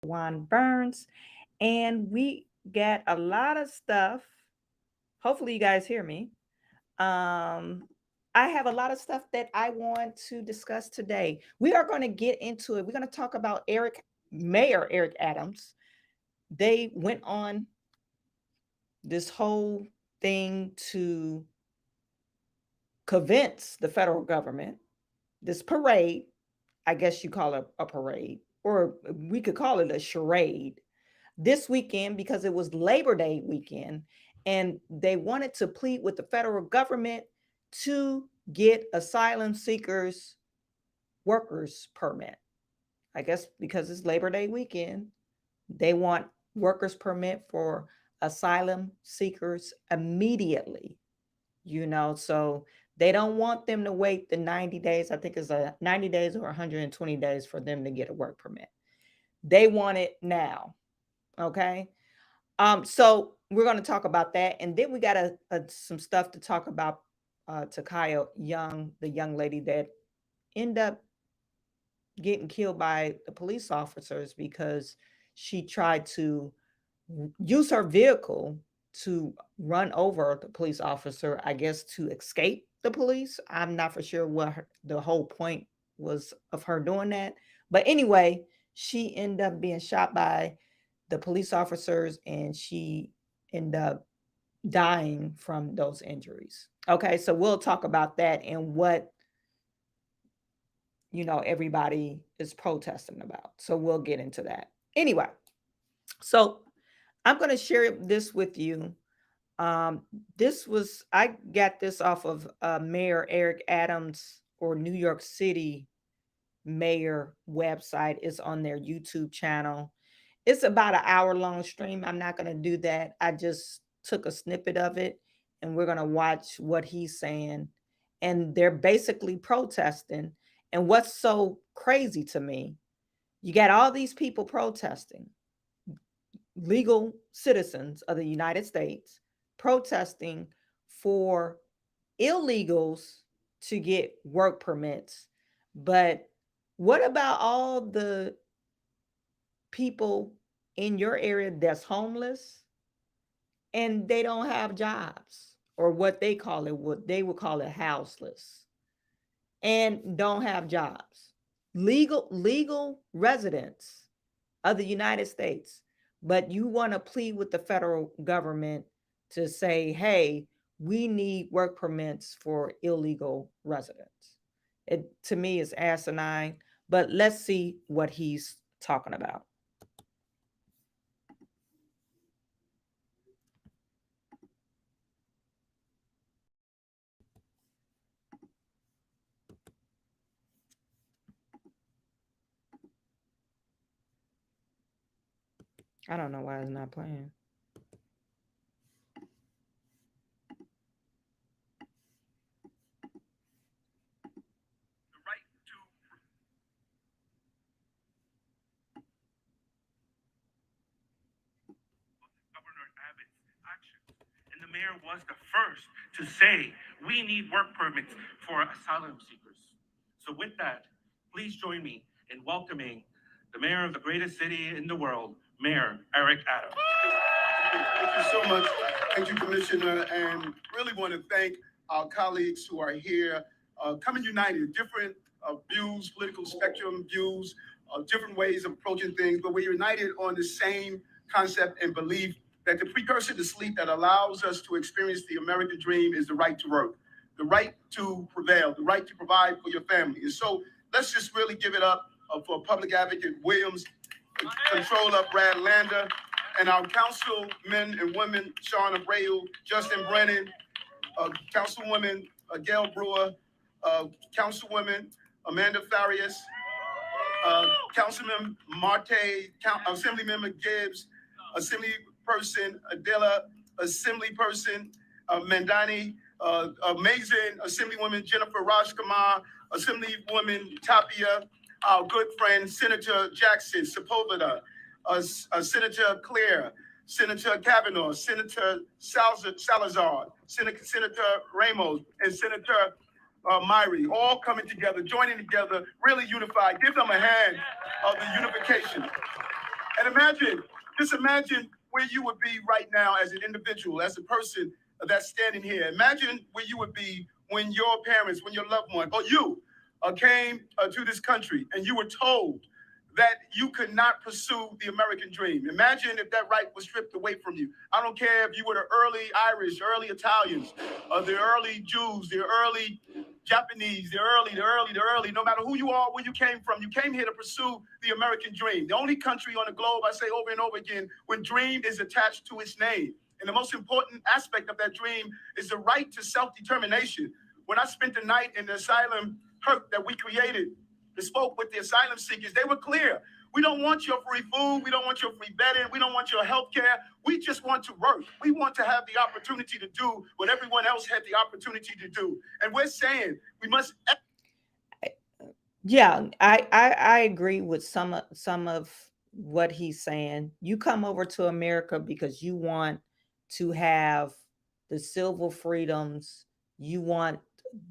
Chawanne Burns, and we got a lot of stuff. Hopefully, you guys hear me. Um, I have a lot of stuff that I want to discuss today. We are going to get into it. We're going to talk about Mayor Eric Adams. They went on this whole thing to convince the federal government, this parade, I guess you call it a parade, or we could call it a charade, this weekend because it was Labor Day weekend. And they wanted to plead with the federal government to get asylum seekers workers permit. I guess because it's Labor Day weekend, they want workers permit for asylum seekers immediately, so they don't want them to wait the 90 days. I think it's a 90 days or 120 days for them to get a work permit. They want it now. Okay. So we're going to talk about that. And then we got some stuff to talk about Takaya Young, the young lady that ended up getting killed by the police officers because she tried to use her vehicle to run over the police officer, I guess, to escape the police. I'm not for sure what the whole point was of her doing that. But anyway, she ended up being shot by the police officers and she ended up dying from those injuries. Okay, so we'll talk about that and what everybody is protesting about. So we'll get into that. Anyway, so I'm going to share this with you. I got this off of Mayor Eric Adams or New York City mayor website. It's on their YouTube channel. It's about an hour long stream. I'm not going to do that. I just took a snippet of it and we're going to watch what he's saying. And they're basically protesting. And what's so crazy to me, you got all these people protesting, legal citizens of the United States protesting for illegals to get work permits. But what about all the people in your area that's homeless and they don't have jobs, or what they would call it houseless, and don't have jobs? Legal residents of the United States, but you want to plead with the federal government to say, hey, we need work permits for illegal residents. It to me is asinine, but let's see what he's talking about. I don't know why it's not playing. And the mayor was the first to say we need work permits for asylum seekers. So with that, please join me in welcoming the mayor of the greatest city in the world, Mayor Eric Adams. Thank you so much. Thank you, Commissioner, and really want to thank our colleagues who are here, coming united, different views, political spectrum views, different ways of approaching things, but we're united on the same concept and belief that the precursor to sleep that allows us to experience the American dream is the right to work, the right to prevail, the right to provide for your family. And so let's just really give it up for Public Advocate Williams, Controller Brad Lander, and our councilmen and women, Sean Abreu, Justin Brennan, Councilwoman Gail Brewer, Councilwoman Amanda Farias, Councilman Marte, Assemblymember Gibbs, Assemblyperson Adela, Assemblyperson Mandani, amazing Assemblywoman Jennifer Rajkumar, Assemblywoman Tapia, our good friend Senator Jackson Sepulveda, Senator Claire, Senator Kavanaugh, Senator Salazar, Senator Ramos, and Senator Myrie, all coming together, joining together, really unified. Give them a hand of the unification. And just imagine where you would be right now as an individual, as a person that's standing here. Imagine where you would be when your parents, when your loved one, or you came to this country and you were told that you could not pursue the American dream. Imagine if that right was stripped away from you. I don't care if you were the early Irish, early Italians, the early Jews, the early Japanese, the early, no matter who you are, where you came here to pursue the American dream. The only country on the globe, I say over and over again, when dream is attached to its name. And the most important aspect of that dream is the right to self-determination. When I spent the night in the asylum hurt that we created, and spoke with the asylum seekers, they were clear. We don't want your free food. We don't want your free bedding. We don't want your health care. We just want to work. We want to have the opportunity to do what everyone else had the opportunity to do. And we're saying we must. Yeah, I agree with some of what he's saying. You come over to America because you want to have the civil freedoms. You want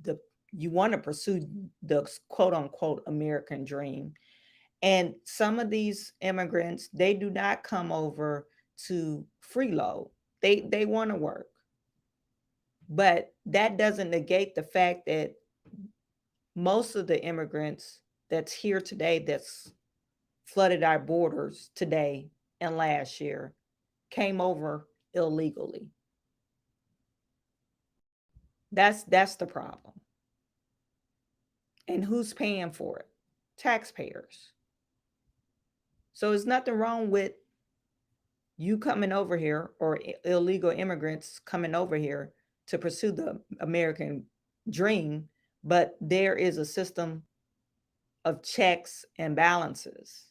to pursue the quote unquote American dream. And some of these immigrants, they do not come over to freeload. They want to work. But that doesn't negate the fact that most of the immigrants that's here today, that's flooded our borders today and last year, came over illegally. That's the problem. And who's paying for it? Taxpayers. So there's nothing wrong with you coming over here, or illegal immigrants coming over here to pursue the American dream, but there is a system of checks and balances.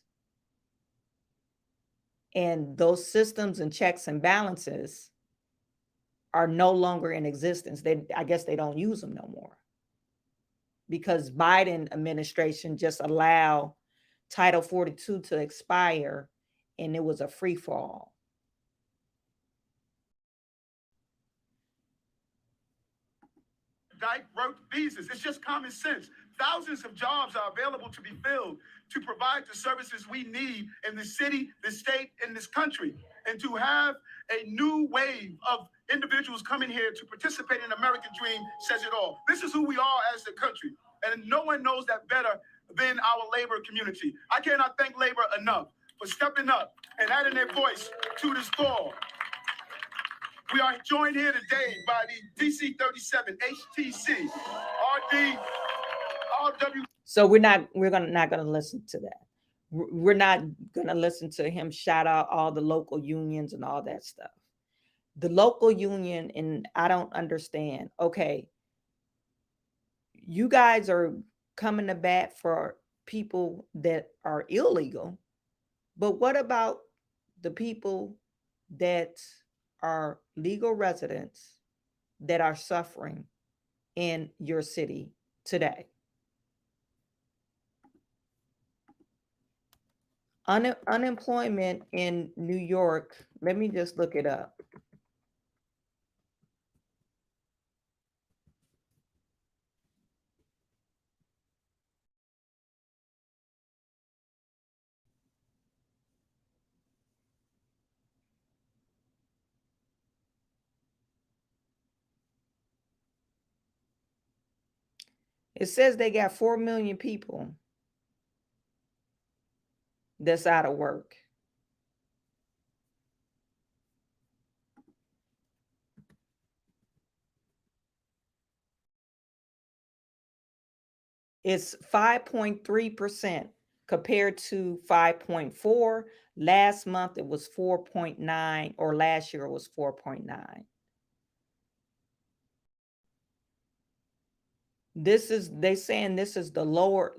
And those systems and checks and balances are no longer in existence. I guess they don't use them no more, because Biden administration just allowed Title 42 to expire, and it was a free fall. Work visas. It's just common sense. Thousands of jobs are available to be filled to provide the services we need in the city, the state, and this country. And to have a new wave of individuals coming here to participate in the American dream says it all. This is who we are as a country. And no one knows that better than our labor community. I cannot thank labor enough for stepping up and adding their voice to this call. We are joined here today by the DC 37 HTC RW. So we're not gonna listen to that. We're not gonna listen to him shout out all the local unions and all that stuff. The local union, and I don't understand. Okay, you guys are coming to bat for people that are illegal, but what about the people that are legal residents that are suffering in your city today? Unemployment in New York, let me just look it up. It says they got 4 million people that's out of work. It's 5.3% compared to 5.4. Last month it was 4.9, or last year it was 4.9. They saying this is the low.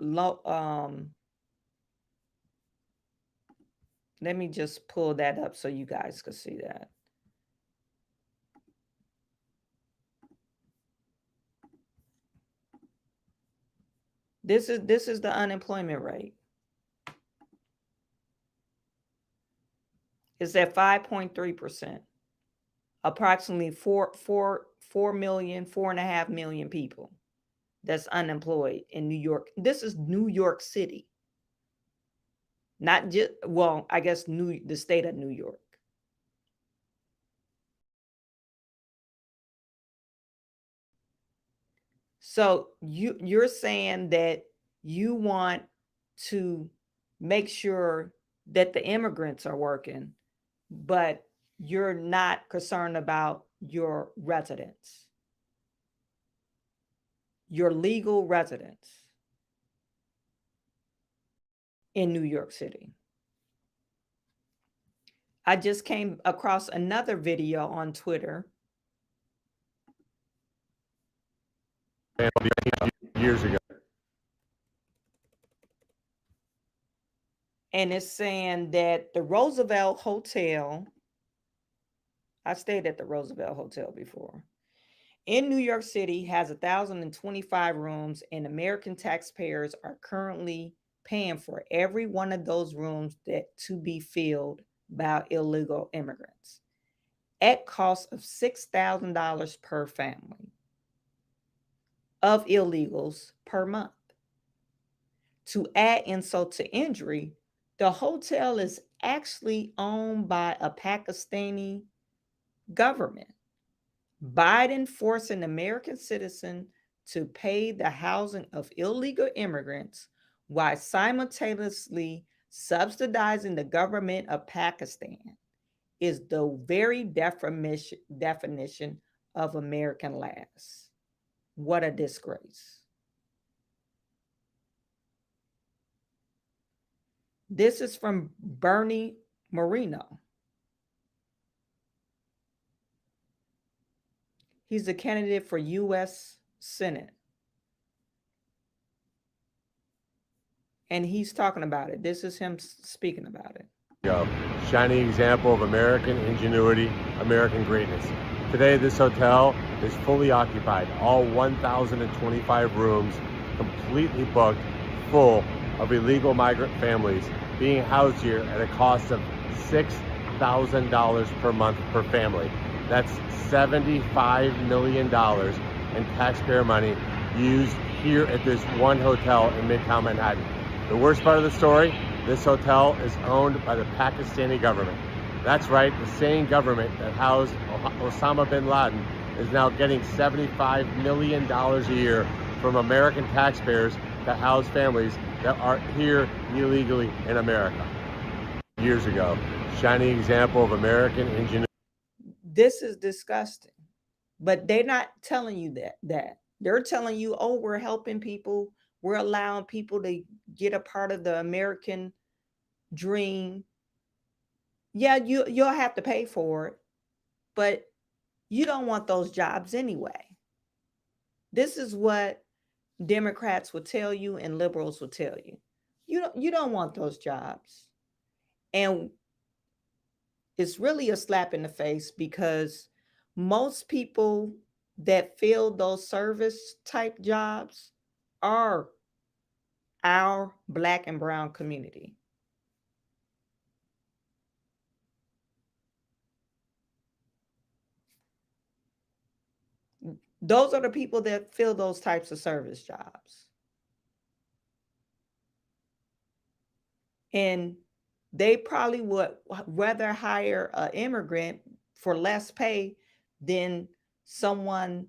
Let me just pull that up so you guys can see that. This is the unemployment rate. It's at 5.3%. Approximately 4.5 million people that's unemployed in New York. This is New York City, Not just, well, I guess the state of New York. So you're saying that you want to make sure that the immigrants are working, but you're not concerned about your residents, your legal residents in New York City. I just came across another video on Twitter. Years ago. And it's saying that the Roosevelt Hotel, I stayed at the Roosevelt Hotel before, in New York City has 1,025 rooms, and American taxpayers are currently paying for every one of those rooms that to be filled by illegal immigrants at cost of $6,000 per family of illegals per month. To add insult to injury, the hotel is actually owned by a Pakistani government. Biden forcing American citizens to pay the housing of illegal immigrants while simultaneously subsidizing the government of Pakistan is the very definition of American last. What a disgrace. This is from Bernie Moreno. He's a candidate for U.S. Senate. And he's talking about it. This is him speaking about it. Shining example of American ingenuity, American greatness. Today, this hotel is fully occupied. All 1,025 rooms completely booked, full of illegal migrant families being housed here at a cost of $6,000 per month per family. That's $75 million in taxpayer money used here at this one hotel in Midtown Manhattan. The worst part of the story, this hotel is owned by the Pakistani government. That's right, the same government that housed Osama bin Laden is now getting $75 million a year from American taxpayers to house families that are here illegally in America. Years ago, shining example of American ingenuity. This is disgusting, but they're not telling you that. They're telling you, oh, we're helping people. We're allowing people to get a part of the American dream. Yeah, you'll have to pay for it, but you don't want those jobs anyway. This is what Democrats will tell you and liberals will tell you. You don't want those jobs. And it's really a slap in the face because most people that fill those service type jobs are our Black and brown community. Those are the people that fill those types of service jobs. And they probably would rather hire an immigrant for less pay than someone,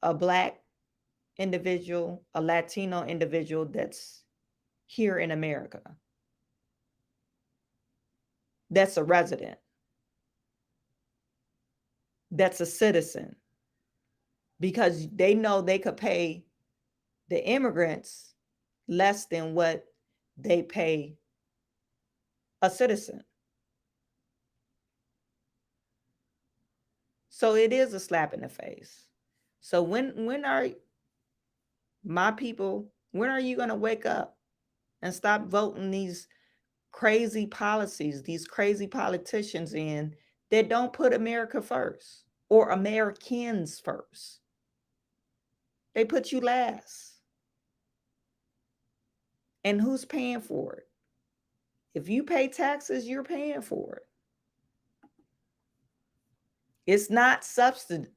a Black individual, a Latino individual that's here in America, that's a resident, that's a citizen, because they know they could pay the immigrants less than what they pay a citizen. So it is a slap in the face. So when are my people, when are you going to wake up and stop voting these crazy policies, these crazy politicians in that don't put America first or Americans first? They put you last. And who's paying for it? If you pay taxes, you're paying for it. It's not subsidized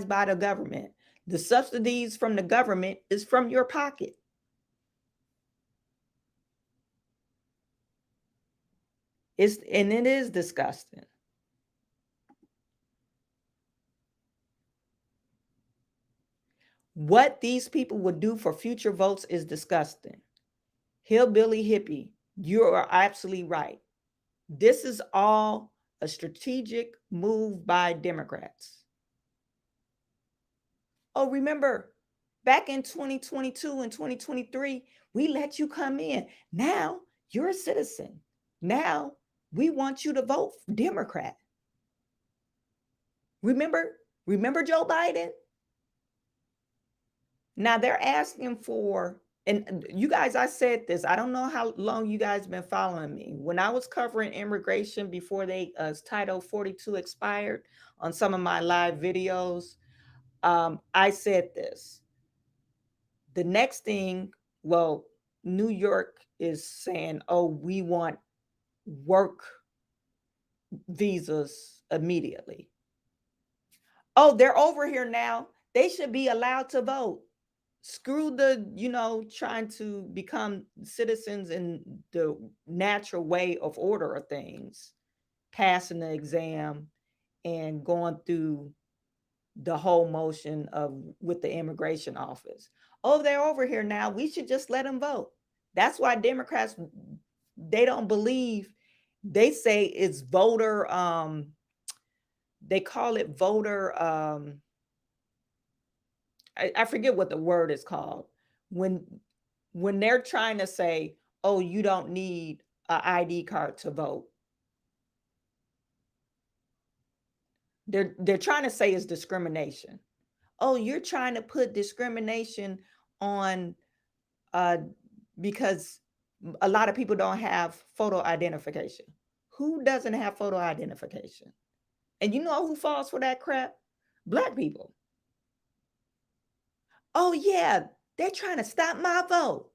by the government. The subsidies from the government is from your pocket. And it is disgusting. What these people would do for future votes is disgusting. Hillbilly hippie, you are absolutely right. This is all a strategic move by Democrats. Oh, remember back in 2022 and 2023, we let you come in. Now you're a citizen. Now we want you to vote Democrat. Remember Joe Biden? Now they're asking for, and you guys, I said this, I don't know how long you guys been following me. When I was covering immigration before Title 42 expired on some of my live videos, I said this. The next thing, well, New York is saying, oh, we want work visas immediately. Oh, they're over here now. They should be allowed to vote. Screw the, trying to become citizens in the natural way of order of things, passing the exam and going through the whole motion of with the immigration office. Oh, they're over here now. We should just let them vote. That's why Democrats, they don't believe, they say it's voter, they call it voter, I forget what the word is called. When they're trying to say, oh, you don't need an ID card to vote. They're trying to say it's discrimination. Oh, you're trying to put discrimination on because a lot of people don't have photo identification. Who doesn't have photo identification? And you know who falls for that crap? Black people. Oh yeah, they're trying to stop my vote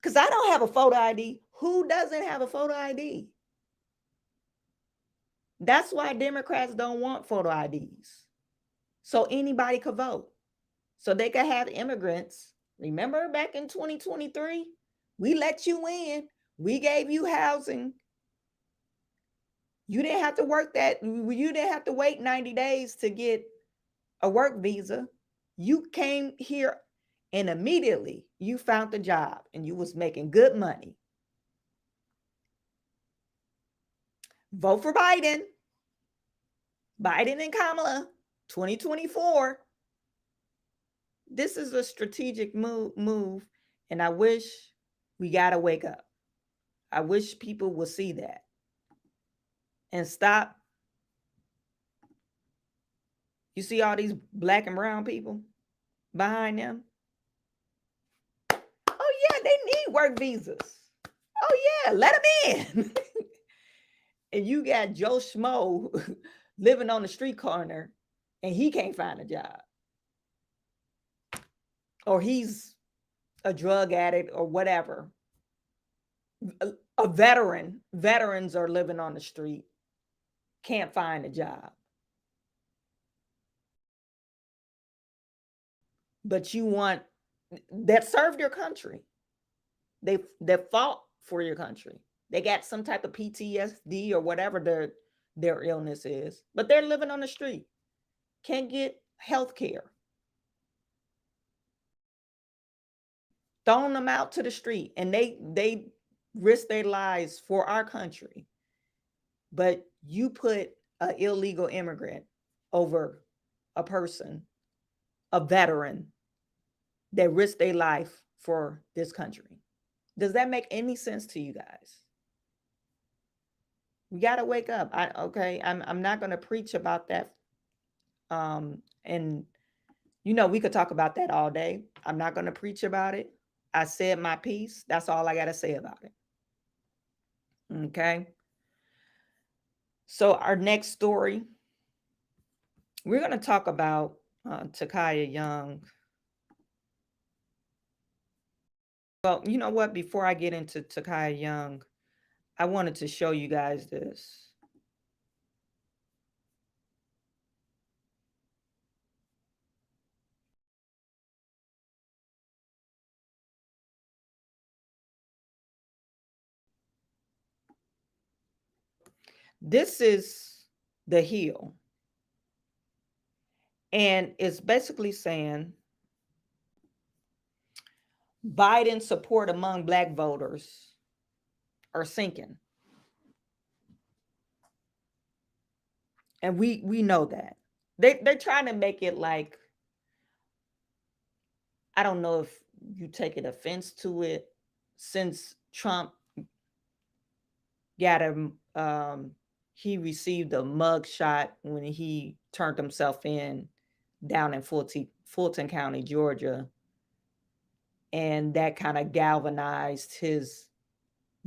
because I don't have a photo ID. Who doesn't have a photo ID? That's why Democrats don't want photo IDs. So anybody could vote. So they could have immigrants. Remember back in 2023, we let you in. We gave you housing. You didn't have to work that. You didn't have to wait 90 days to get a work visa. You came here and immediately you found a job and you was making good money. Vote for Biden. Biden and Kamala, 2024. This is a strategic move, and I wish we got to wake up. I wish people will see that and stop. You see all these black and brown people behind them? Oh, yeah, they need work visas. Oh, yeah, let them in. And you got Joe Schmo living on the street corner and he can't find a job. Or he's a drug addict or whatever. A veteran. Veterans are living on the street, can't find a job. But you want, that served your country. They fought for your country. They got some type of PTSD or whatever their illness is, but they're living on the street, can't get health care. Throwing them out to the street, and they risk their lives for our country. But you put an illegal immigrant over a person, a veteran that risked their life for this country. Does that make any sense to you guys? We got to wake up. I'm not going to preach about that. And we could talk about that all day. I'm not going to preach about it. I said my piece. That's all I got to say about it. Okay. So our next story, we're going to talk about Takaya Young. Well, you know what? Before I get into Takaya Young, I wanted to show you guys this. This is the Hill. And it's basically saying Biden support among Black voters are sinking. And we know that. They're trying to make it like, I don't know if you take an offense to it, since Trump got him, he received a mug shot when he turned himself in down in Fulton County, Georgia. And that kind of galvanized his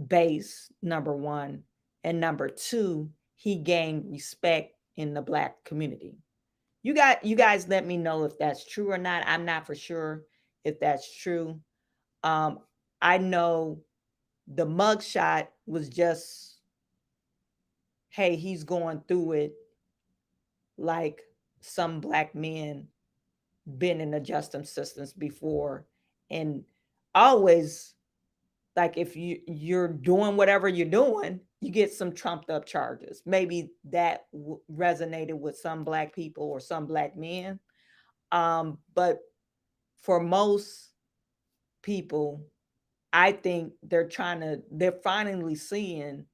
base, number one. And number two, he gained respect in the Black community. You guys let me know if that's true or not. I'm not for sure if that's true. I know the mugshot was just, hey, he's going through it like some Black men been in the justice systems before. And always, like, if you're doing whatever you're doing, you get some trumped up charges. Maybe that resonated with some Black people or some Black men. But for most people, I think they're finally seeing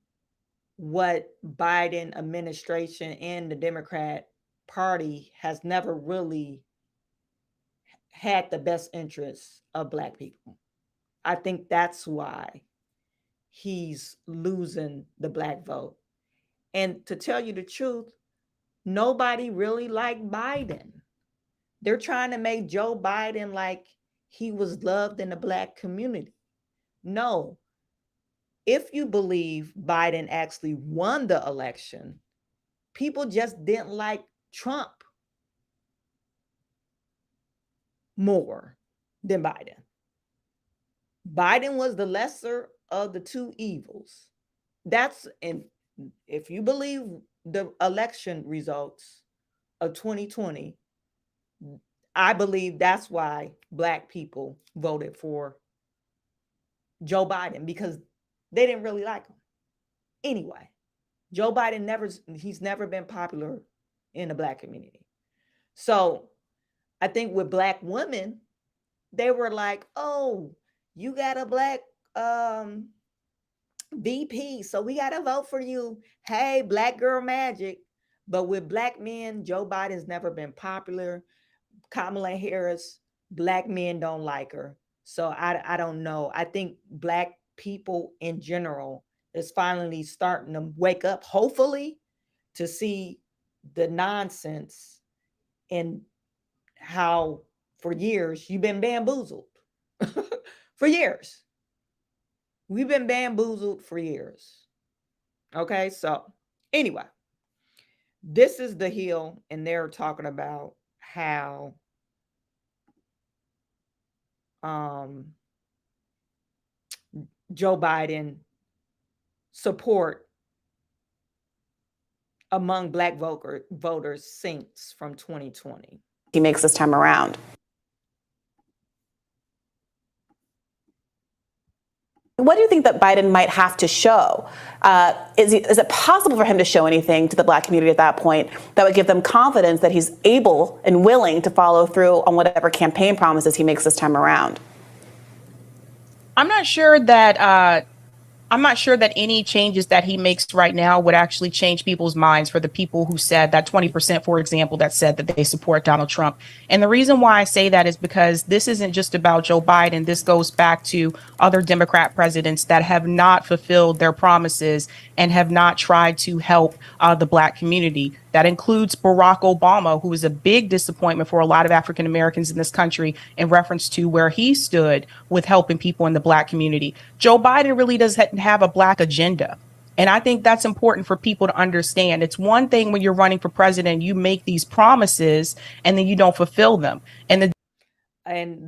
what Biden administration and the Democrat Party has never really had the best interests of Black people. I think that's why he's losing the Black vote. And to tell you the truth, nobody really liked Biden. They're trying to make Joe Biden like he was loved in the Black community. No. If you believe Biden actually won the election, people just didn't like Trump more than Biden. Biden was the lesser of the two evils. And if you believe the election results of 2020, I believe that's why Black people voted for Joe Biden, because they didn't really like him. Anyway, Joe Biden he's never been popular in the Black community. So I think with Black women, they were like, oh, you got a Black VP, so we got to vote for you. Hey, Black girl magic. But with Black men, Joe Biden's never been popular. Kamala Harris, Black men don't like her. So I don't know. I think Black people in general is finally starting to wake up, hopefully, to see the nonsense and how for years you've been bamboozled. For years. We've been bamboozled for years. Okay, so anyway, this is the Hill, and they're talking about how Joe Biden support among Black voters sinks from 2020. He makes this time around. What do you think that Biden might have to show? Is it possible for him to show anything to the Black community at that point that would give them confidence that he's able and willing to follow through on whatever campaign promises he makes this time around? I'm not sure that any changes that he makes right now would actually change people's minds, for the people who said that 20%, for example, that said that they support Donald Trump. And the reason why I say that is because this isn't just about Joe Biden. This goes back to other Democrat presidents that have not fulfilled their promises and have not tried to help the Black community. That includes Barack Obama, who was a big disappointment for a lot of African Americans in this country in reference to where he stood with helping people in the Black community. Joe Biden really doesn't have a Black agenda. And I think that's important for people to understand. It's one thing when you're running for president, you make these promises and then you don't fulfill them. And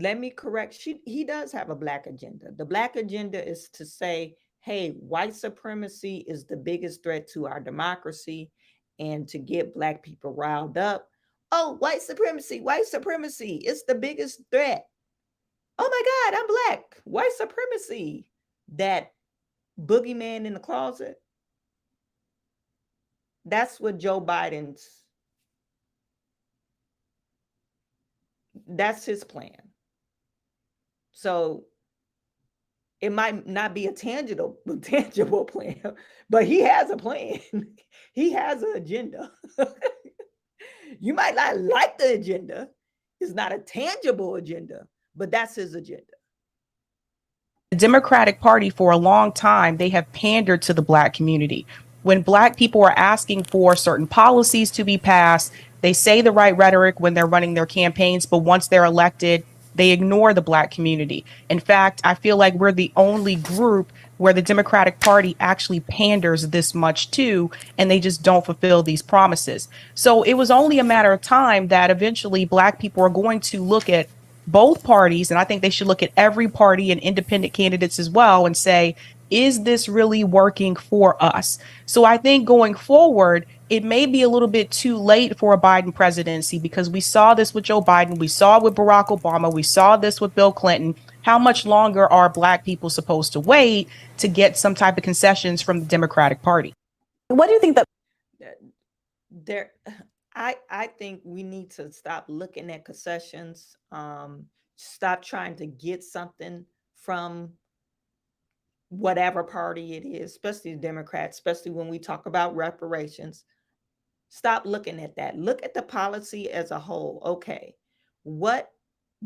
let me correct, he does have a Black agenda. The Black agenda is to say, hey, white supremacy is the biggest threat to our democracy, and to get Black people riled up. Oh, white supremacy, it's the biggest threat. Oh my God, I'm Black. White supremacy, that boogeyman in the closet. That's what Joe Biden's, that's his plan. So it might not be a tangible plan, but he has a plan. He has an agenda. You might not like the agenda. It's not a tangible agenda, but that's his agenda. The Democratic Party, for a long time, they have pandered to the Black community. When Black people are asking for certain policies to be passed, they say the right rhetoric when they're running their campaigns, but once they're elected, they ignore the Black community. In fact, I feel like we're the only group where the Democratic Party actually panders this much to, and they just don't fulfill these promises. So it was only a matter of time that eventually Black people are going to look at both parties, and I think they should look at every party and independent candidates as well and say, is this really working for us? So I think going forward, it may be a little bit too late for a Biden presidency, because we saw this with Joe Biden, we saw it with Barack Obama, we saw this with Bill Clinton. How much longer are Black people supposed to wait to get some type of concessions from the Democratic Party? What do you think that There, I think we need to stop looking at concessions. Stop trying to get something from whatever party it is, especially the Democrats, especially when we talk about reparations. Stop looking at that. Look at the policy as a whole. Okay, what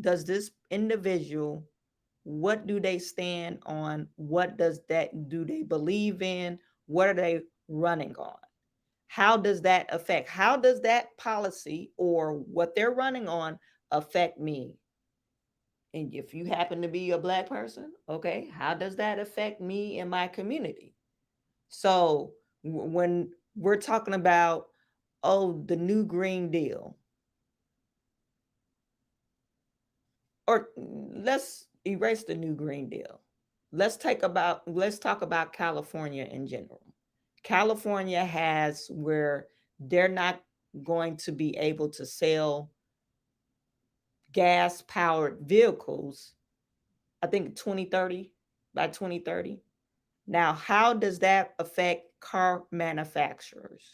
does this individual, what do they stand on? What does that, do they believe in? What are they running on? How does that affect, how does that policy or what they're running on affect me? And if you happen to be a Black person, okay, how does that affect me and my community? So when we're talking about, oh, the new Green Deal, or let's erase the new Green Deal. Let's talk about California in general. California has where they're not going to be able to sell gas powered vehicles, I think 2030, by 2030. Now, how does that affect car manufacturers?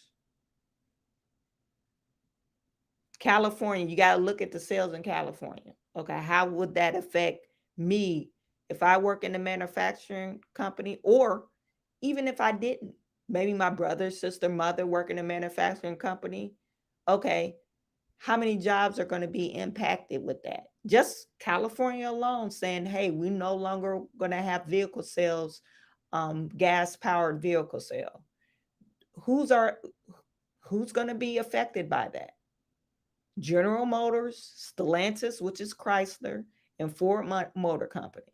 California, you got to look at the sales in California. Okay, how would that affect me if I work in a manufacturing company, or even if I didn't? Maybe my brother, sister, mother work in a manufacturing company. Okay, how many jobs are going to be impacted with that? Just California alone saying, hey, we no longer going to have vehicle sales, gas powered vehicle sale. Who's going to be affected by that? General Motors, Stellantis, which is Chrysler, and Ford Motor Company.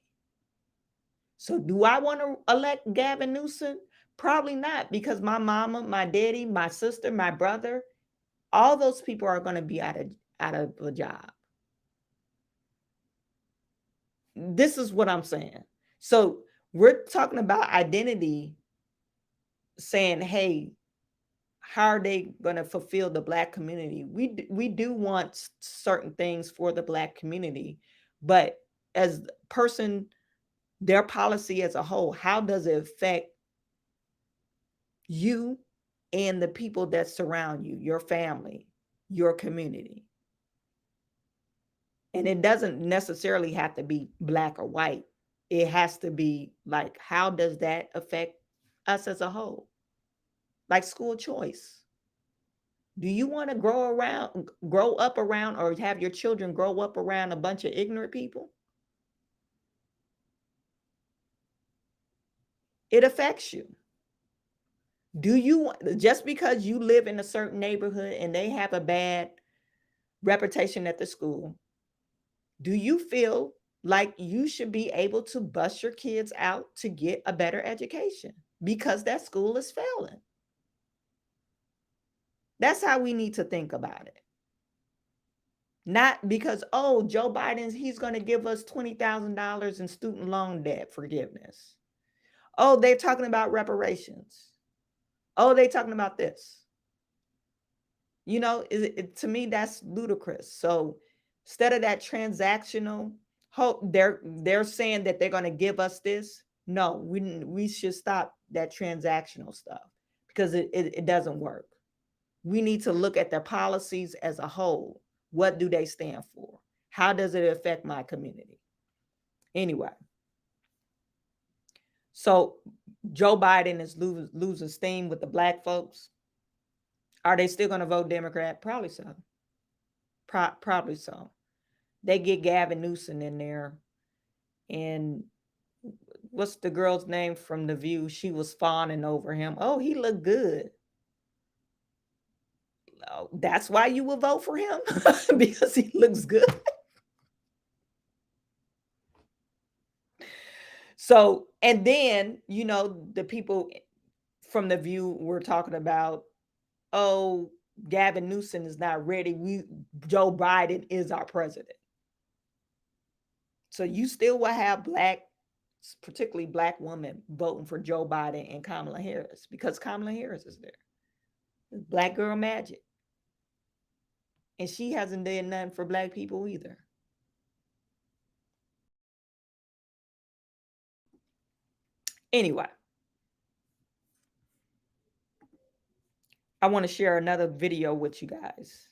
So do I want to elect Gavin Newsom? Probably not, because my mama, my daddy, my sister, my brother, all those people are going to be out of a job. This is what I'm saying. So we're talking about identity, saying, hey, how are they going to fulfill the Black community? We do want certain things for the Black community, but as a person, their policy as a whole, how does it affect you and the people that surround you, your family, your community? And it doesn't necessarily have to be Black or white. It has to be like, how does that affect us as a whole? Like school choice. Do you want to grow up around, or have your children grow up around a bunch of ignorant people? It affects you. Do you, just because you live in a certain neighborhood and they have a bad reputation at the school, do you feel like you should be able to bust your kids out to get a better education because that school is failing? That's how we need to think about it. Not because, oh, Joe Biden, he's going to give us $20,000 in student loan debt forgiveness. Oh, they're talking about reparations. Oh, they're talking about this. You know, to me, that's ludicrous. So instead of that transactional hope, they're saying that they're going to give us this. No, we should stop that transactional stuff, because it doesn't work. We need to look at their policies as a whole. What do they stand for? How does it affect my community? Anyway, so Joe Biden is losing steam with the black folks. Are they still going to vote Democrat? Probably so. Probably so. They get Gavin Newsom in there. And what's the girl's name from The View? She was fawning over him. Oh, he looked good. Oh, that's why you will vote for him? Because he looks good. So, and then, you know, the people from The View were talking about, oh, Gavin Newsom is not ready. Joe Biden is our president. So you still will have black, particularly black women, voting for Joe Biden and Kamala Harris because Kamala Harris is there. It's black girl magic. And she hasn't done nothing for black people either. Anyway, I want to share another video with you guys.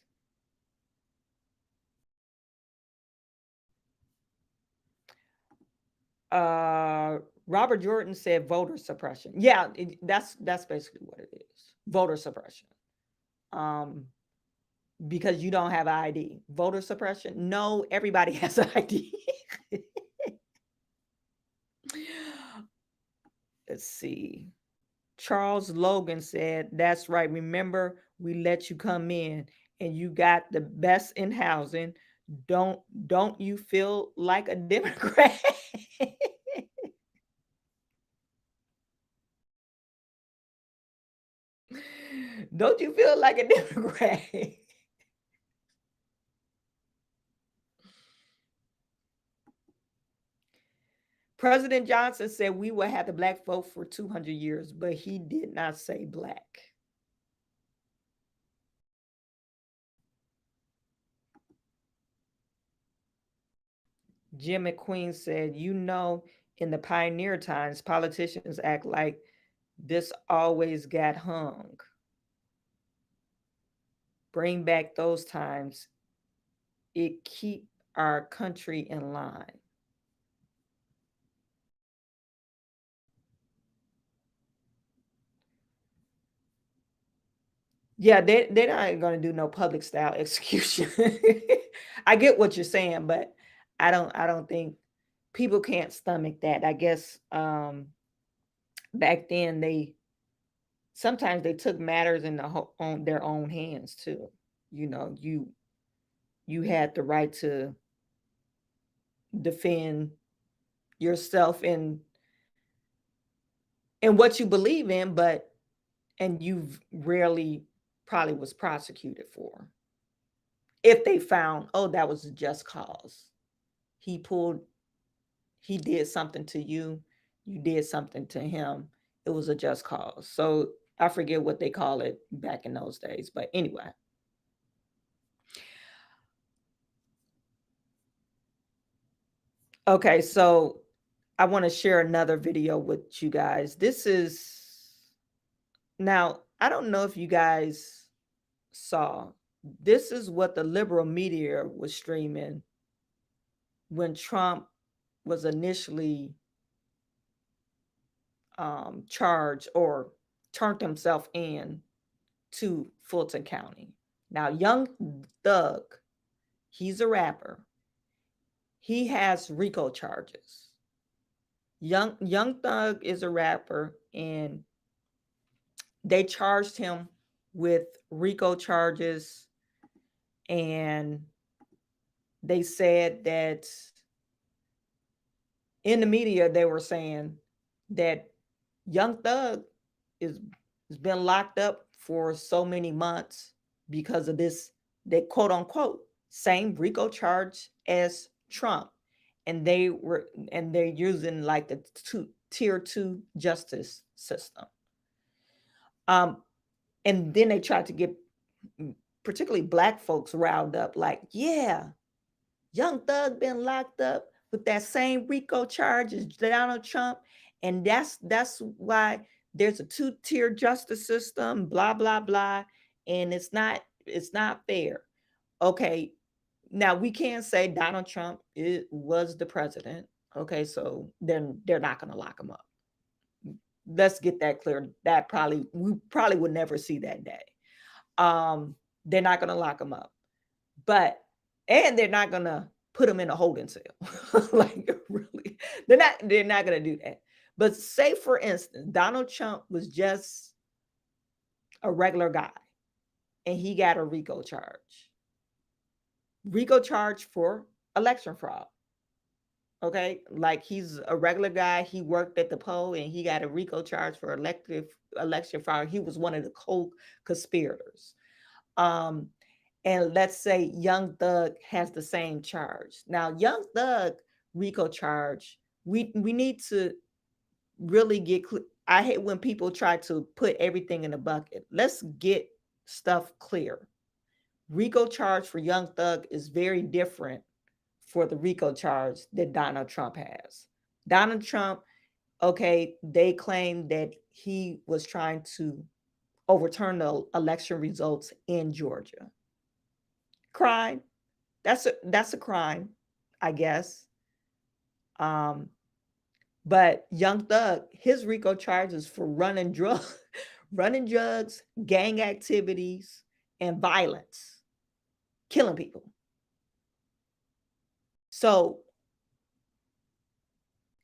Robert Jordan said voter suppression. Yeah, that's basically what it is. Voter suppression. Because you don't have ID. Voter suppression? No, everybody has ID. Let's see. Charles Logan said, that's right. Remember, we let you come in and you got the best in housing. Don't you feel like a Democrat? Don't you feel like a Democrat? President Johnson said we will have the black vote for 200 years, but he did not say black. Jim McQueen said, you know, in the pioneer times, politicians act like this always got hung. Bring back those times. It keep our country in line. Yeah, they're not going to do no public style execution. I get what you're saying, but I don't think people can't stomach that. I guess back then sometimes they took matters in on their own hands too. You know, you had the right to defend yourself in what you believe in, and you've rarely probably was prosecuted for. If they found, oh, that was a just cause. He did something to you, you did something to him. It was a just cause. So I forget what they call it back in those days. But anyway. Okay, so I want to share another video with you guys. Now, I don't know if you guys saw, this is what the liberal media was streaming when Trump was initially charged or turned himself in to Fulton County. Now, Young Thug, he's a rapper. He has RICO charges. Young Thug is a rapper, and they charged him with RICO charges, and they said that in the media they were saying that Young Thug has been locked up for so many months because of this, they quote unquote same RICO charge as Trump, and they're using like the tier 2 justice system. And then they tried to get particularly Black folks riled up, like, yeah, Young Thug been locked up with that same RICO charge as Donald Trump, and that's why there's a 2-tier justice system, blah blah blah. and it's not fair. Okay, now we can say Donald Trump was the president. Okay, so then they're not going to lock him up. Let's get that clear. That we probably would never see that day. They're not going to lock him up, and they're not going to put him in a holding cell. Like, really, they're not going to do that. But say, for instance, Donald Trump was just a regular guy and he got a RICO charge for election fraud. Okay, like he's a regular guy. He worked at the poll and he got a RICO charge for election fraud. He was one of the co-conspirators. And let's say Young Thug has the same charge. Now, Young Thug RICO charge, we need to really get clear. I hate when people try to put everything in a bucket. Let's get stuff clear. RICO charge for Young Thug is very different for the RICO charge that Donald Trump has. Donald Trump, okay, they claim that he was trying to overturn the election results in Georgia. Crime. That's a crime, I guess. But Young Thug, his RICO charges for running drugs, gang activities, and violence, killing people. So,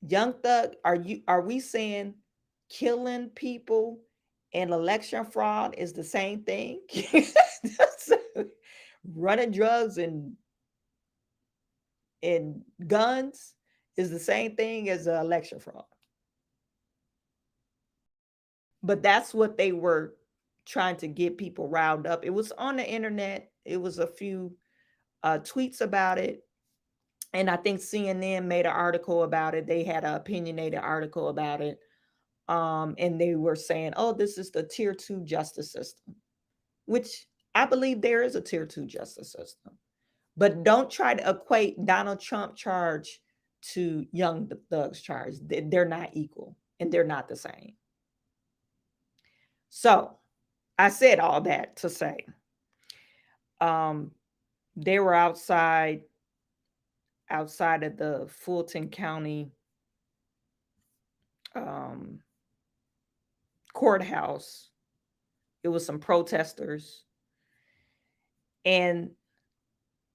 Young Thug, are we saying killing people and election fraud is the same thing? Running drugs and guns is the same thing as election fraud. But that's what they were trying to get people riled up. It was on the internet. It was a few tweets about it. And I think CNN made an article about it. They had an opinionated article about it. And they were saying, oh, this is the tier 2 justice system, which I believe there is a tier 2 justice system. But don't try to equate Donald Trump charge to Young Thug's charge. They're not equal and they're not the same. So I said all that to say they were outside of the Fulton County courthouse. It was some protesters. And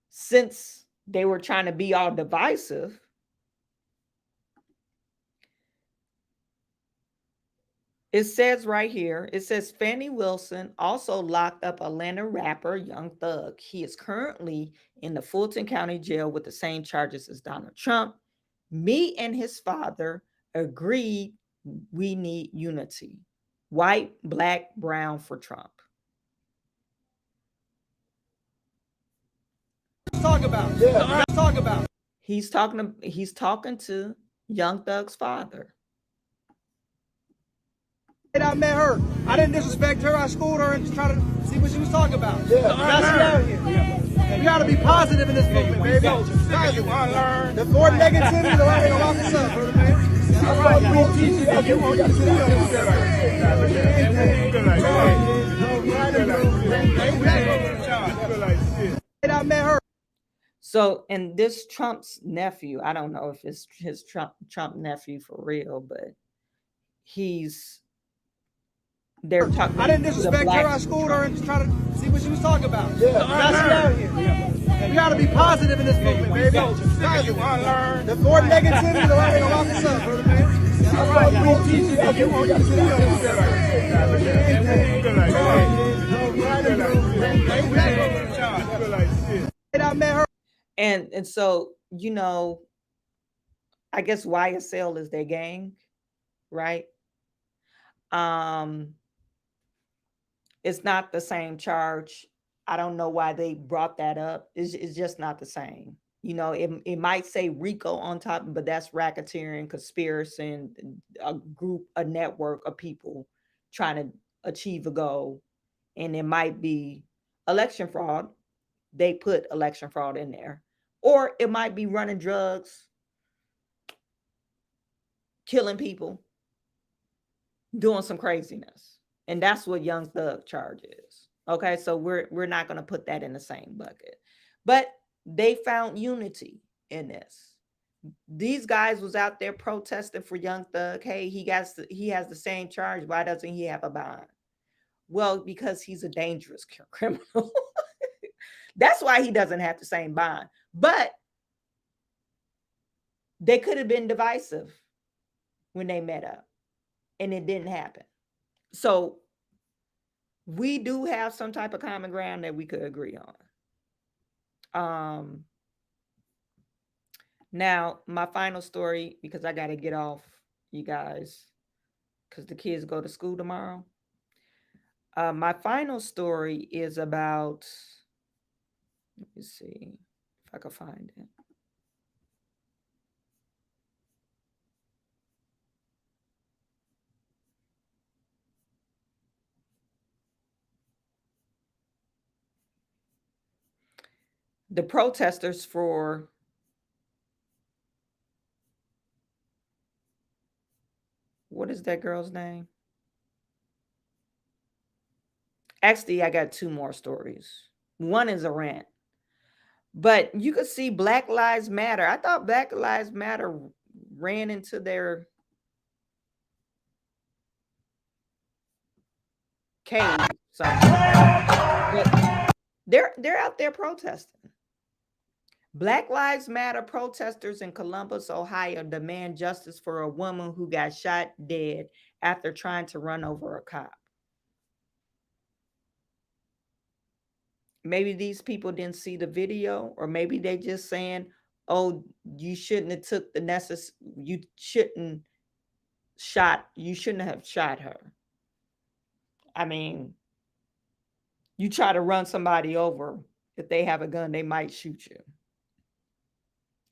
since they were trying to be all divisive, it says right here, it says Fannie Wilson also locked up Atlanta rapper Young Thug. He is currently in the Fulton County jail with the same charges as Donald Trump. Me and his father agreed we need unity. White, black, brown for Trump. Talk about. Yeah. Talk about. He's talking to Young Thug's father. I met her. I didn't disrespect her. I schooled her and just tried to see what she was talking about. Yeah. Now she out here. Yeah. You gotta be positive in this movement, baby. Positive. The more negativity, the right way to lock us up, brother, man. All right, I met her. So, and this Trump's nephew, I don't know if it's his Trump nephew for real, but they're talking. I didn't disrespect her. I schooled her and just tried to see what she was talking about. Yeah. Now she out here. Yeah. You gotta be positive in this movement, baby. Positive. The more negativity, the right way to lock us up, brother, man. All right, I met her. And so, you know, I guess YSL is their gang, right? It's not the same charge. I don't know why they brought that up. It's just not the same. You know, it might say RICO on top, but that's racketeering, conspiracy, and a network of people trying to achieve a goal. And it might be election fraud. They put election fraud in there. Or it might be running drugs, killing people, doing some craziness. And that's what Young Thug charge is. Okay, so we're not going to put that in the same bucket. But they found unity in this. These guys was out there protesting for Young Thug. Hey, he has the same charge. Why doesn't he have a bond? Well, because he's a dangerous criminal. That's why he doesn't have the same bond. But they could have been divisive when they met up, and it didn't happen. So we do have some type of common ground that we could agree on. Now, my final story, because I got to get off, you guys, because the kids go to school tomorrow. My final story is about, let me see if I can find it. The protesters for what is that girl's name? Actually, I got two more stories. One is a rant. But you could see Black Lives Matter. I thought Black Lives Matter ran into their cave. But they're out there protesting. Black Lives Matter protesters in Columbus, Ohio demand justice for a woman who got shot dead after trying to run over a cop. Maybe these people didn't see the video, or maybe they just saying, oh, you shouldn't have took the you shouldn't have shot her. I mean, you try to run somebody over, if they have a gun, they might shoot you.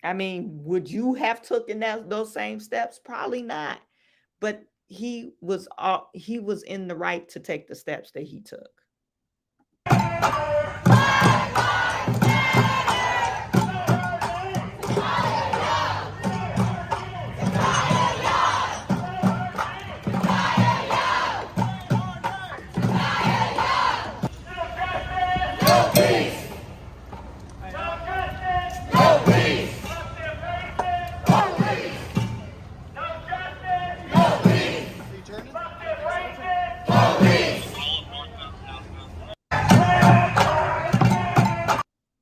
I mean, would you have taken those same steps? Probably not. But he was in the right to take the steps that he took.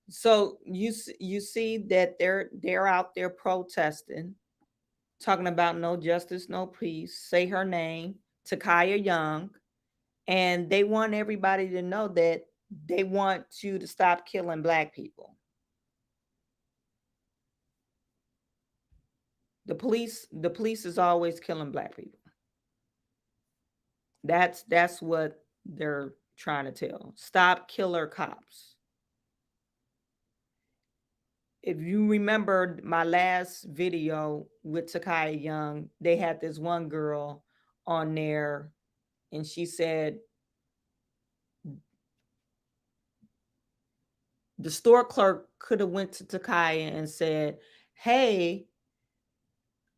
So you see that they're out there protesting, talking about no justice, no peace. Say her name, Takaya Young, and they want everybody to know that they want you to stop killing Black people. The police is always killing Black people. That's what they're trying to tell. Stop killer cops. If you remember my last video with Takaya Young, they had this one girl on there, and she said the store clerk could have went to Takaya and said, hey,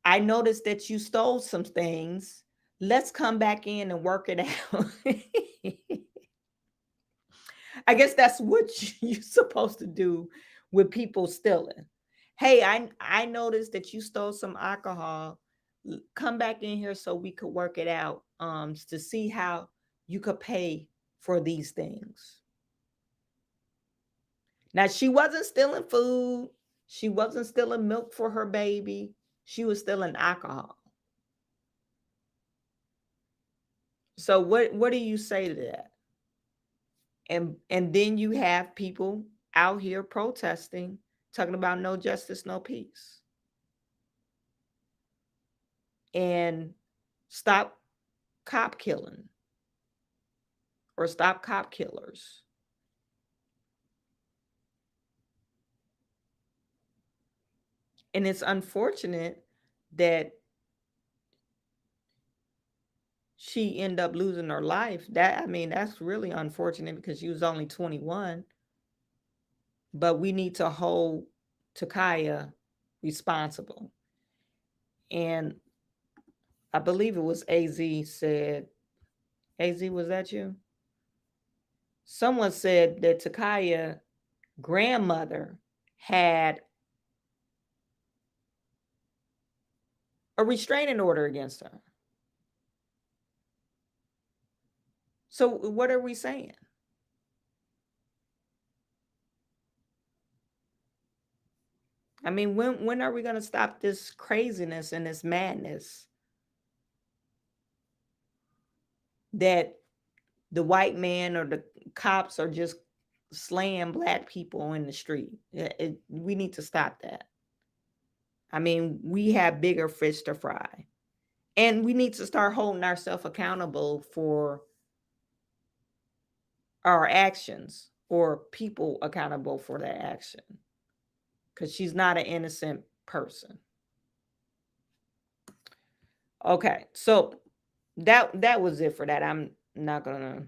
I noticed that you stole some things. Let's come back in and work it out. I guess that's what you're supposed to do with people stealing. Hey, I noticed that you stole some alcohol. Come back in here so we could work it out to see how you could pay for these things. Now, she wasn't stealing food. She wasn't stealing milk for her baby. She was stealing alcohol. So what do you say to that? And then you have people out here protesting, talking about no justice, no peace. And stop cop killing or stop cop killers. And it's unfortunate that she ended up losing her life. That's really unfortunate because she was only 21. But we need to hold Takaya responsible. And I believe it was AZ said, AZ, was that you? Someone said that Takaya grandmother had a restraining order against her. So what are we saying? I mean, when are we going to stop this craziness and this madness that the white man or the cops are just slaying black people in the street? We need to stop that. I mean, we have bigger fish to fry. And we need to start holding ourselves accountable for our actions, or people accountable for their action, because she's not an innocent person. Okay, so that was it for that. I'm not gonna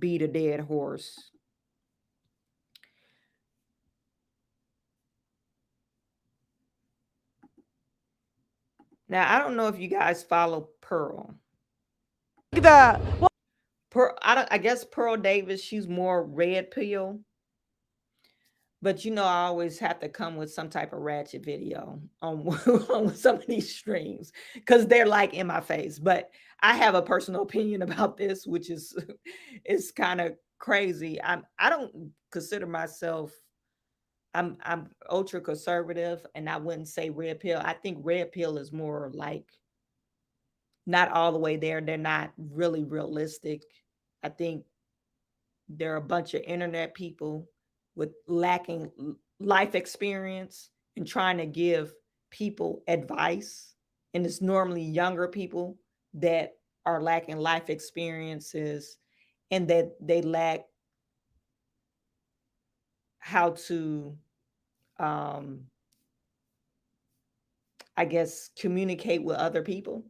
beat a dead horse. Now, I don't know if you guys follow Pearl. Pearl, I guess Pearl Davis, she's more red pill. But I always have to come with some type of ratchet video on, on some of these streams, because they're like in my face. But I have a personal opinion about this, which is kind of crazy. I don't consider myself, I'm ultra conservative, and I wouldn't say red pill. I think red pill is more like not all the way there. They're not really realistic. I think they're a bunch of internet people with lacking life experience and trying to give people advice. And it's normally younger people that are lacking life experiences, and that they lack how to, I guess, communicate with other people.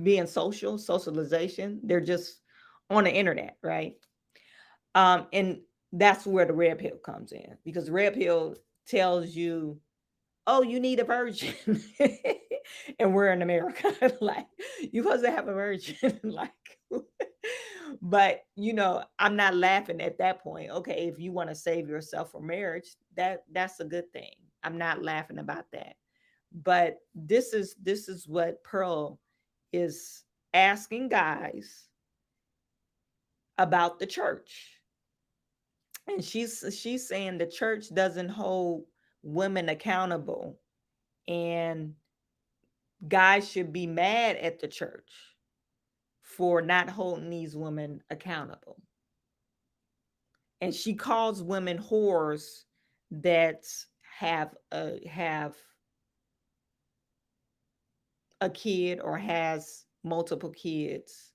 Being socialization. They're just on the internet, right? And that's where the red pill comes in, because the red pill tells you, oh, you need a virgin. And we're in America. Like, you're supposed to have a virgin. Like, but I'm not laughing at that point. Okay, if you want to save yourself from marriage, that's a good thing. I'm not laughing about that. But this is what Pearl is asking guys about the church. And she's saying the church doesn't hold women accountable, and guys should be mad at the church for not holding these women accountable. And she calls women whores that have a kid or has multiple kids.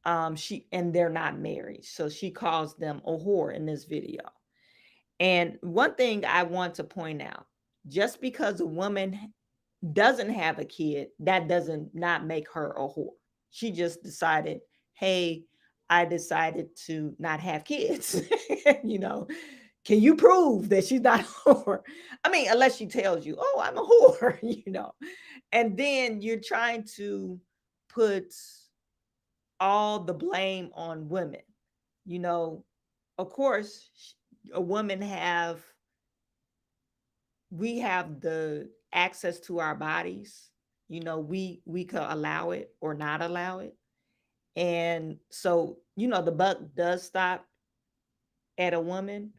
And they're not married. So she calls them a whore in this video. And one thing I want to point out, just because a woman doesn't have a kid, that doesn't not make her a whore. She just decided, hey, I decided to not have kids. Can you prove that she's not a whore? I mean, unless she tells you, oh, I'm a whore, And then you're trying to put all the blame on women. Of course, a woman we have the access to our bodies. We could allow it or not allow it. And so, the buck does stop at a woman,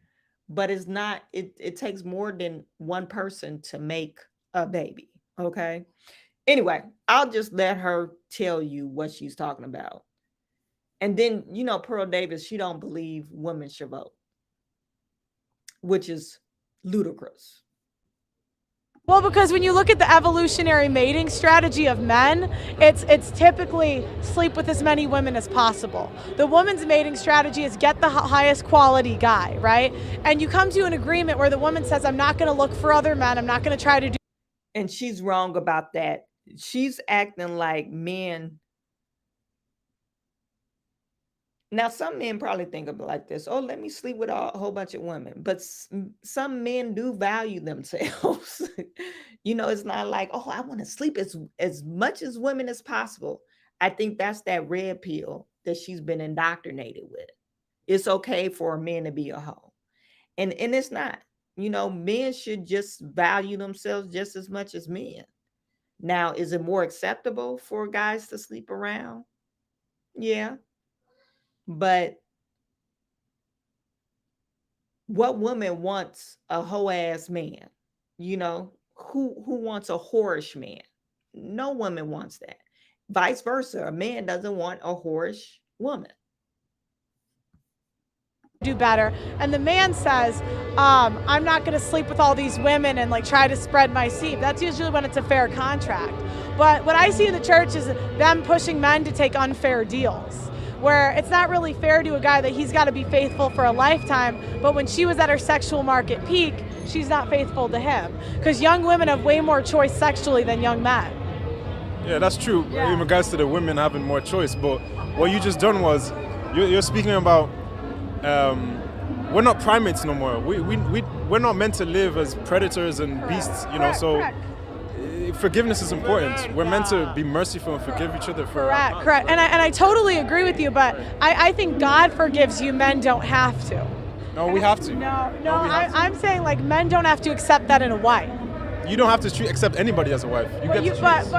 but it's not, it takes more than one person to make a baby. Okay. Anyway, I'll just let her tell you what she's talking about. And then, Pearl Davis, she don't believe women should vote, which is ludicrous. Well, because when you look at the evolutionary mating strategy of men, it's typically sleep with as many women as possible. The woman's mating strategy is get the highest quality guy, right? And you come to an agreement where the woman says, I'm not going to look for other men. I'm not going to try to do. And she's wrong about that. She's acting like men. Now, some men probably think of it like this. Oh, let me sleep with a whole bunch of women. But some men do value themselves. It's not like, I want to sleep as much as women as possible. I think that's that red pill that she's been indoctrinated with. It's okay for a man to be a hoe. And it's not. You know, men should just value themselves just as much as men. Now, is it more acceptable for guys to sleep around? Yeah. But what woman wants a hoe ass man? You know, who wants a whorish man? No woman wants that. Vice versa, a man doesn't want a whorish woman. Do better. And the man says, I'm not going to sleep with all these women and like try to spread my seed. That's usually when it's a fair contract. But what I see in the church is them pushing men to take unfair deals, where it's not really fair to a guy that he's got to be faithful for a lifetime, but when she was at her sexual market peak, she's not faithful to him. Because young women have way more choice sexually than young men. Yeah, that's true in regards to the women having more choice. But what you just done was, you're speaking about, we're not primates no more. We're not meant to live as predators and beasts, you know, so forgiveness is important. We're meant to be merciful and forgive each other for Correct. And I totally agree with you, but I think God forgives you, men don't have to. No, we have to. I'm saying like men don't have to accept that in a wife. You don't have to accept anybody as a wife. You get to choose. But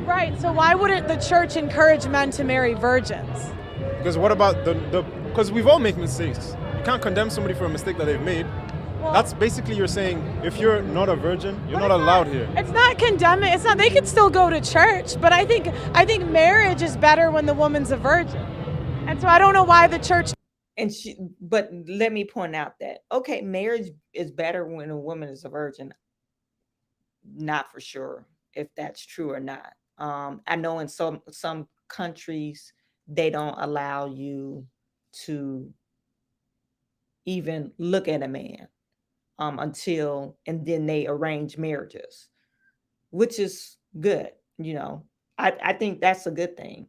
right, so why wouldn't the church encourage men to marry virgins? Because what about because we've all made mistakes. You can't condemn somebody for a mistake that they've made. Well, that's basically you're saying if you're not a virgin, you're not allowed here. It's not condemning. It's not. They could still go to church, but I think marriage is better when the woman's a virgin. And so I don't know why the church. But let me point out that okay, marriage is better when a woman is a virgin. Not for sure if that's true or not. I know in some countries they don't allow you to even look at a man until, and then they arrange marriages, which is good. You know, I think that's a good thing.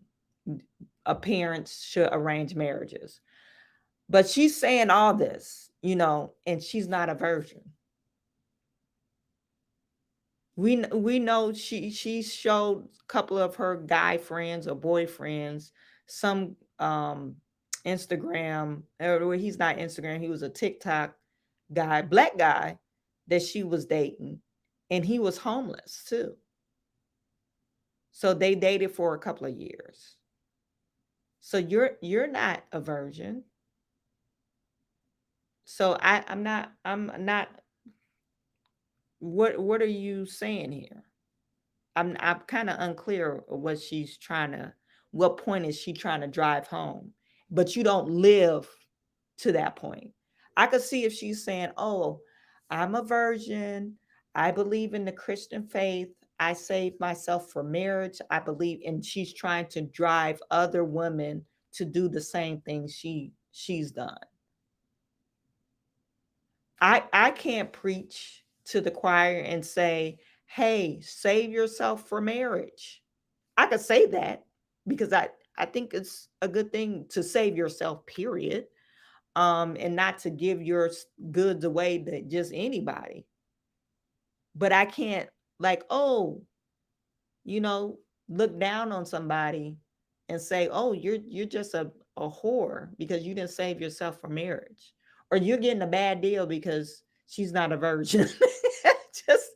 Parents should arrange marriages. But she's saying all this, you know, and she's not a virgin. We know she showed a couple of her guy friends or boyfriends some Instagram, or he's not Instagram, he was a TikTok guy, black guy that she was dating, and he was homeless too. So they dated for a couple of years. So you're not a virgin. So I'm not. What are you saying here? I'm kind of unclear what she's trying to. What point is she trying to drive home? But you don't live to that point. I could see if she's saying, "Oh, I'm a virgin. I believe in the Christian faith. I saved myself for marriage. I believe," and she's trying to drive other women to do the same thing she's done. I can't preach to the choir and say, "Hey, save yourself for marriage." I could say that because I think it's a good thing to save yourself, period, and not to give your goods away to just anybody. But I can't look down on somebody and say, "Oh, you're just a whore because you didn't save yourself for marriage, or you're getting a bad deal because she's not a virgin." Just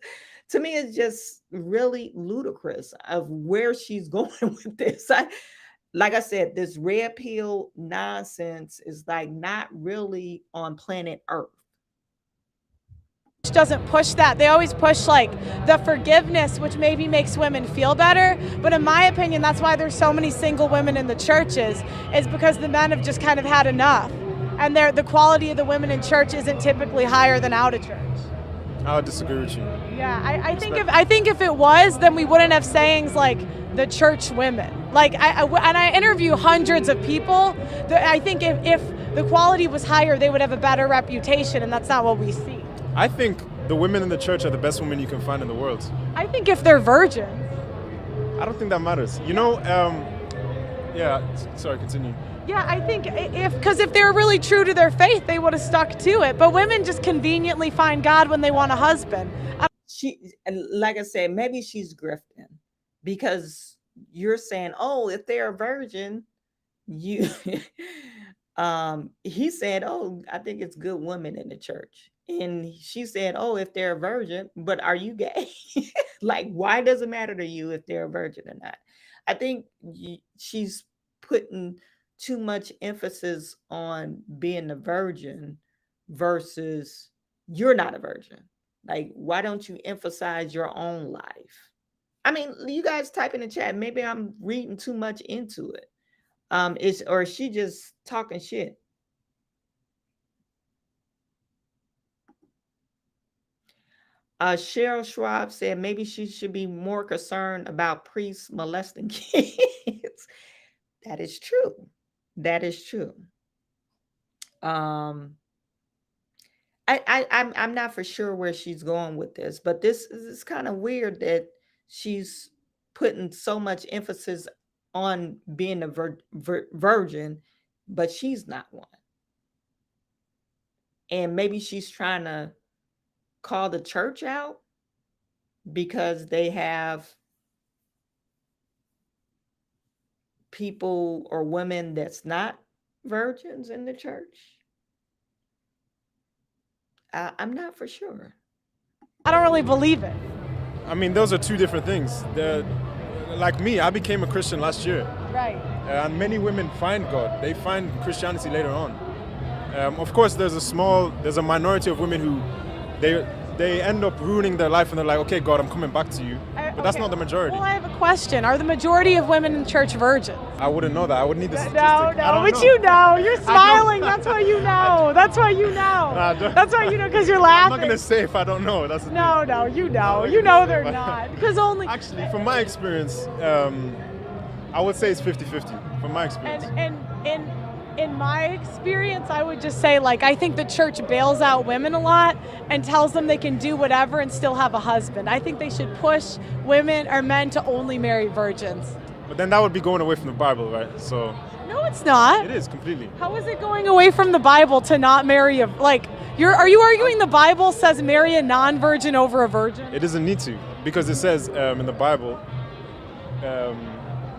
to me, it's just really ludicrous of where she's going with this. Like I said, this red pill nonsense is like not really on planet Earth. Doesn't push that. They always push like the forgiveness, which maybe makes women feel better. But in my opinion, that's why there's so many single women in the churches, is because the men have just kind of had enough. And the quality of the women in church isn't typically higher than out of church. I would disagree with you. Yeah, I think if it was, then we wouldn't have sayings like the church women. Like I interview hundreds of people. I think if the quality was higher, they would have a better reputation, and that's not what we see. I think the women in the church are the best women you can find in the world. I think if they're virgins. I don't think that matters. You know, sorry, continue. Yeah, I think if they're really true to their faith, they would have stuck to it. But women just conveniently find God when they want a husband. Like I said, maybe she's grifting because you're saying, "Oh, if they're a virgin, you he said, oh, I think it's good women in the church. And she said, oh, if they're a virgin, but are you gay? Like, why does it matter to you if they're a virgin or not? I think she's putting too much emphasis on being a virgin versus you're not a virgin. Like, why don't you emphasize your own life? I mean, you guys type in the chat. Maybe I'm reading too much into it. Or is she just talking shit? Cheryl Schwab said maybe she should be more concerned about priests molesting kids. That is true. That is true. I'm not for sure where she's going with this, but this is kind of weird that she's putting so much emphasis on being a virgin, but she's not one. And maybe she's trying to call the church out because they have people or women that's not virgins in the church. I'm not for sure. I don't really believe it. I mean, those are two different things. Like me, I became a Christian last year. Right. And many women find God. They find Christianity later on. Of course, there's a minority of women who they end up ruining their life and they're like, okay, God, I'm coming back to you. But that's not the majority. Well, I have a question. Are the majority of women in church virgins? I wouldn't know that. I would need the statistic. No, but you know. You're smiling. That's why you know. That's why you know. That's why you know, because you're laughing. I'm not going to say if I don't know. That's the no, thing. no, you know. You know they're not. Because only... Actually, from my experience, I would say it's 50-50, from my experience. And in my experience, I would just say, like, I think the church bails out women a lot and tells them they can do whatever and still have a husband. I think they should push women or men to only marry virgins. But then that would be going away from the Bible, right? So no, it's not. It is completely. How is it going away from the Bible to not marry a, like, are you arguing the Bible says marry a non-virgin over a virgin? It doesn't need to, because it says in the Bible,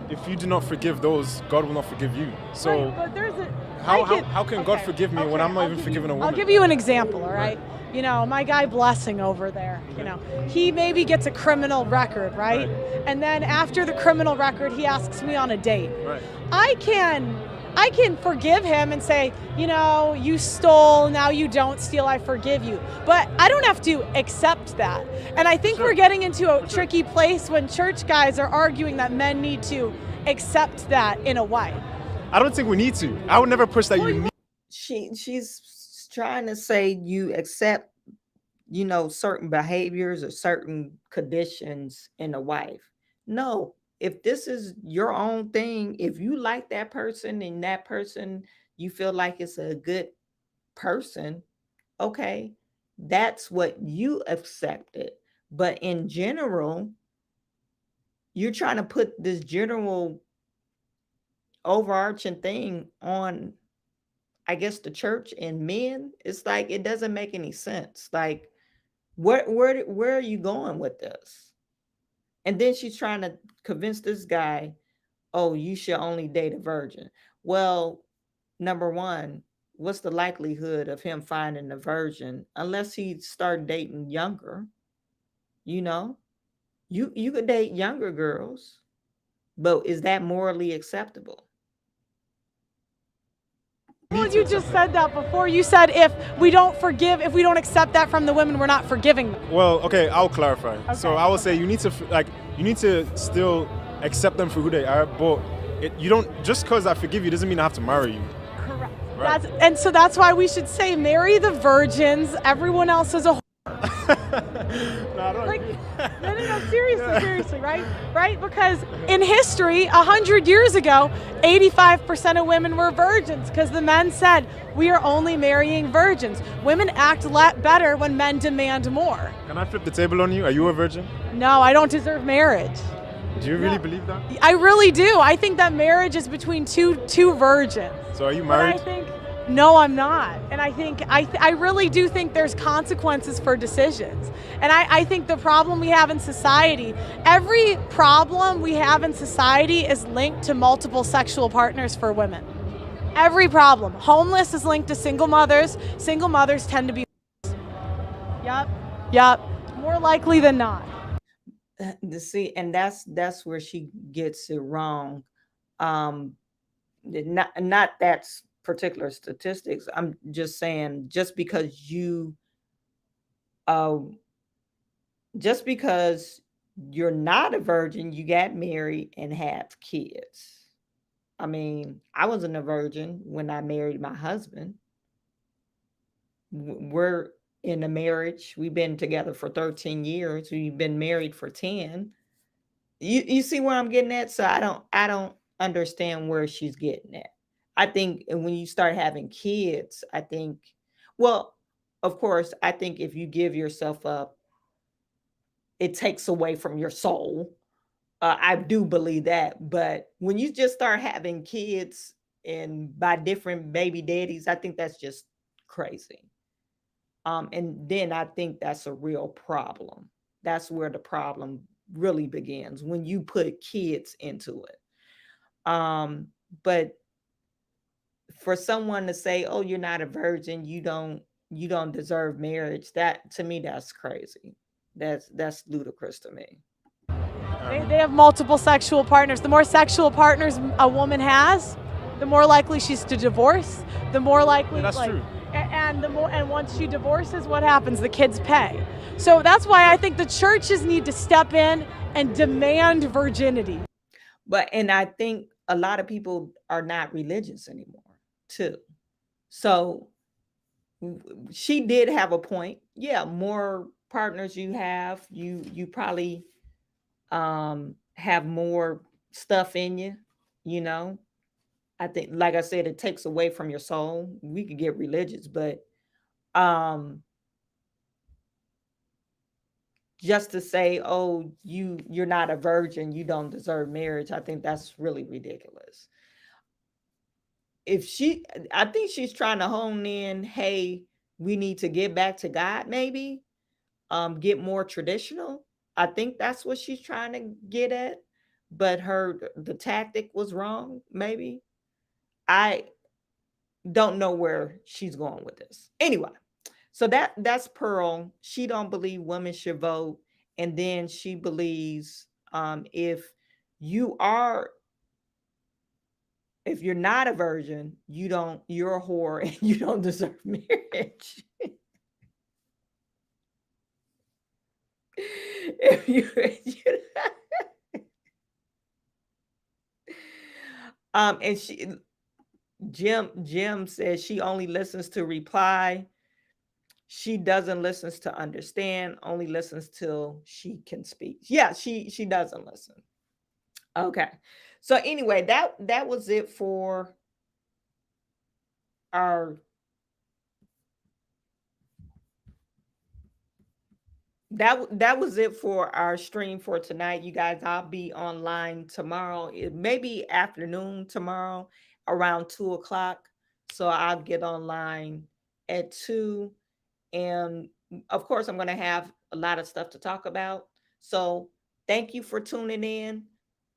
if you do not forgive those, God will not forgive you. So right, but there's a, how can God forgive me when I'm not even forgiving a woman? I'll give you an example, all right? You know, my guy Blessing over there, you know, he maybe gets a criminal record, right? And then after the criminal record, he asks me on a date. Right. I can forgive him and say, you know, you stole, now you don't steal, I forgive you. But I don't have to accept that. And I think we're getting into a tricky place when church guys are arguing that men need to accept that in a wife. I don't think we need to. I would never push that you need. She's trying to say you accept, you know, certain behaviors or certain conditions in a wife. No. If this is your own thing, if you like that person and that person, you feel like it's a good person, okay, that's what you accepted. But in general, you're trying to put this general overarching thing on, I guess, the church and men. It's like, it doesn't make any sense. Like, where are you going with this? And then she's trying to convince this guy, oh, you should only date a virgin. Well, number one, what's the likelihood of him finding a virgin unless he start dating younger? You know, you could date younger girls, but is that morally acceptable? Well, you just said that before. You said if we don't accept that from the women, we're not forgiving them. Well, okay, I'll clarify. Okay. So I will say you need to still accept them for who they are, but you don't, just because I forgive you doesn't mean I have to marry you. Correct. Right. And so that's why we should say marry the virgins, everyone else is a No, seriously, right? Because in history, 100 years ago, 85% of women were virgins because the men said, we are only marrying virgins. Women act better when men demand more. Can I flip the table on you? Are you a virgin? No, I don't deserve marriage. Do you really believe that? I really do. I think that marriage is between two virgins. So are you married? But No, I'm not. And I think I really do think there's consequences for decisions. And I think the problem we have in society, every problem we have in society is linked to multiple sexual partners for women. Every problem. Homeless is linked to single mothers. Single mothers tend to be. Yep. More likely than not. See, and that's where she gets it wrong. Not that's particular statistics. I'm just saying, just because you're not a virgin, you got married and had kids. I mean, I wasn't a virgin when I married my husband. We're in a marriage. We've been together for 13 years. We've been married for 10. You see where I'm getting at? So I don't understand where she's getting at. I think when you start having kids, I think, well, of course, I think if you give yourself up, it takes away from your soul. I do believe that. But when you just start having kids and by different baby daddies, I think that's just crazy. And then I think that's a real problem. That's where the problem really begins, when you put kids into it. But for someone to say, "Oh, you're not a virgin, you don't deserve marriage," that, to me, that's crazy. That's ludicrous to me. They have multiple sexual partners. The more sexual partners a woman has, the more likely she's to divorce. The more likely, that's true. And once she divorces, what happens? The kids pay. So that's why I think the churches need to step in and demand virginity. And I think a lot of people are not religious anymore, too. So she did have a point. Yeah, more partners you have, you probably have more stuff in you, you know. I think, like I said, it takes away from your soul. We could get religious, but just to say, "Oh, you're not a virgin, you don't deserve marriage," I think that's really ridiculous. I think she's trying to hone in, hey, we need to get back to God, maybe, get more traditional. I think that's what she's trying to get at, but the tactic was wrong, maybe. I don't know where she's going with this. Anyway, so that's Pearl. She don't believe women should vote, and then she believes if you're not a virgin, you're a whore and you don't deserve marriage. If and Jim says she only listens to reply. She doesn't listen to understand, only listens till she can speak. Yeah, she doesn't listen. Okay. So anyway, that was it for our that was it for our stream for tonight. You guys, I'll be online tomorrow. It may be afternoon tomorrow around 2:00. So I'll get online at 2. And of course, I'm going to have a lot of stuff to talk about. So thank you for tuning in.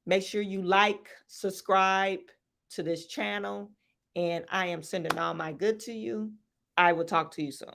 Make sure you like, subscribe to this channel. And I am sending all my good to you. I will talk to you soon.